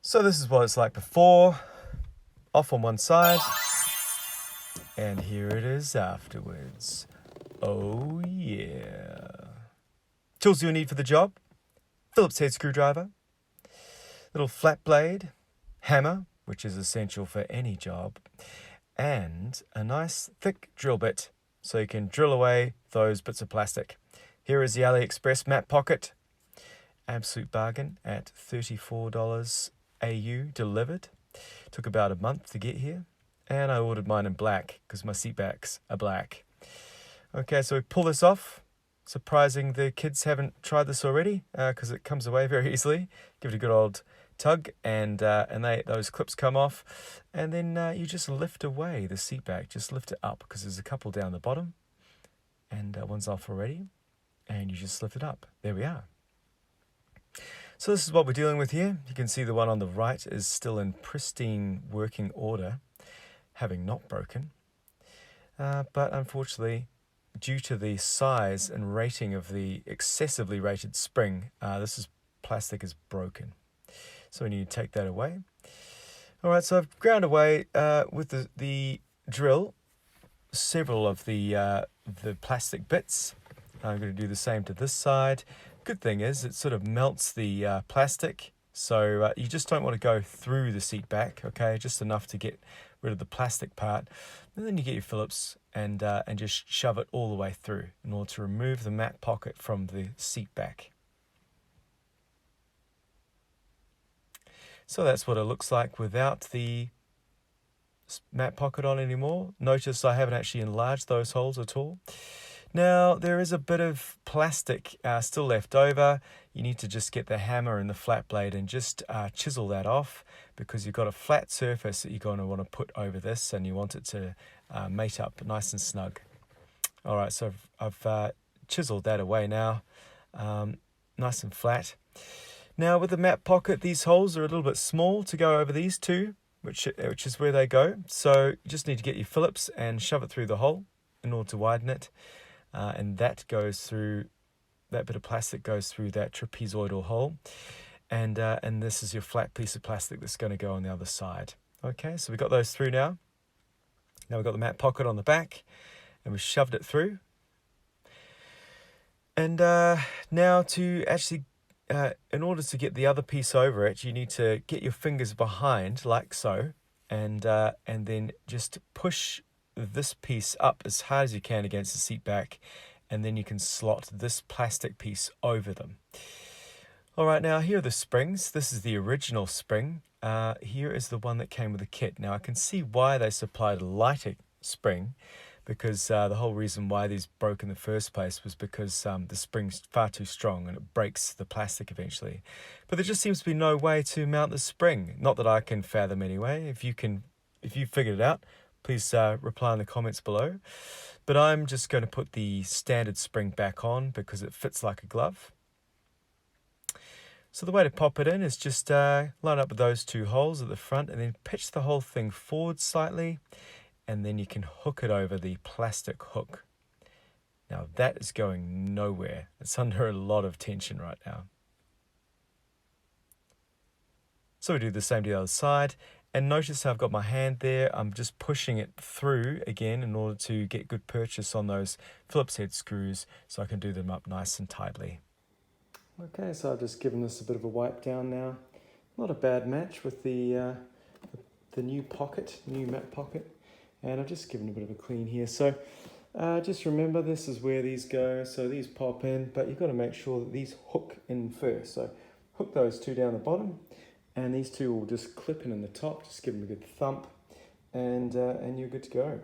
So this is what it's like before, off on one side, and here it is afterwards. Oh yeah. Tools you'll need for the job: Phillips head screwdriver, little flat blade, hammer, which is essential for any job, and a nice thick drill bit so you can drill away those bits of plastic. Here is the AliExpress mat pocket. Absolute bargain at $34 AU delivered. Took about a month to get here, and I ordered mine in black because my seat backs are black. Okay, so we pull this off. Surprising the kids haven't tried this already because it comes away very easily. Give it a good old tug, and those clips come off, and then you just lift away the seat back. Just lift it up because there's a couple down the bottom, and one's off already, and you just lift it up. There we are. So this is what we're dealing with here. You can see the one on the right is still in pristine working order, having not broken. But unfortunately, due to the size and rating of the excessively rated spring, plastic is broken. So we need to take that away. All right, so I've ground away with the drill several of the plastic bits. I'm going to do the same to this side. Good thing is it sort of melts the plastic, so you just don't want to go through the seat back, okay? Just enough to get rid of the plastic part. And then you get your Phillips and just shove it all the way through in order to remove the mat pocket from the seat back. So that's what it looks like without the mat pocket on anymore. Notice I haven't actually enlarged those holes at all. Now, there is a bit of plastic still left over. You need to just get the hammer and the flat blade and just chisel that off, because you've got a flat surface that you're going to want to put over this, and you want it to mate up nice and snug. All right, so I've chiseled that away now, nice and flat. Now, with the mat pocket, these holes are a little bit small to go over these two, which is where they go. So you just need to get your Phillips and shove it through the hole in order to widen it. And that bit of plastic goes through that trapezoidal hole, and this is your flat piece of plastic that's going to go on the other side. Okay, so we've got those through now. Now we've got the mat pocket on the back, and we've shoved it through. And now to actually, in order to get the other piece over it, you need to get your fingers behind, like so, and then just push this piece up as hard as you can against the seat back, and then you can slot this plastic piece over them. All right, now here are the springs. This is the original spring. Here is the one that came with the kit. Now I can see why they supplied a lighter spring, because the whole reason why these broke in the first place was because the spring's far too strong and it breaks the plastic eventually. But there just seems to be no way to mount the spring. Not that I can fathom anyway. If you figured it out, please reply in the comments below. But I'm just going to put the standard spring back on because it fits like a glove. So the way to pop it in is just line up with those two holes at the front and then pitch the whole thing forward slightly, and then you can hook it over the plastic hook. Now that is going nowhere. It's under a lot of tension right now. So we do the same to the other side. And notice how I've got my hand there. I'm just pushing it through again in order to get good purchase on those Phillips head screws so I can do them up nice and tightly. Okay, so I've just given this a bit of a wipe down now. Not a bad match with the new mat pocket. And I've just given a bit of a clean here. So just remember, this is where these go. So these pop in, but you've got to make sure that these hook in first. So hook those two down the bottom. And these two will just clip in the top, just give them a good thump, and you're good to go.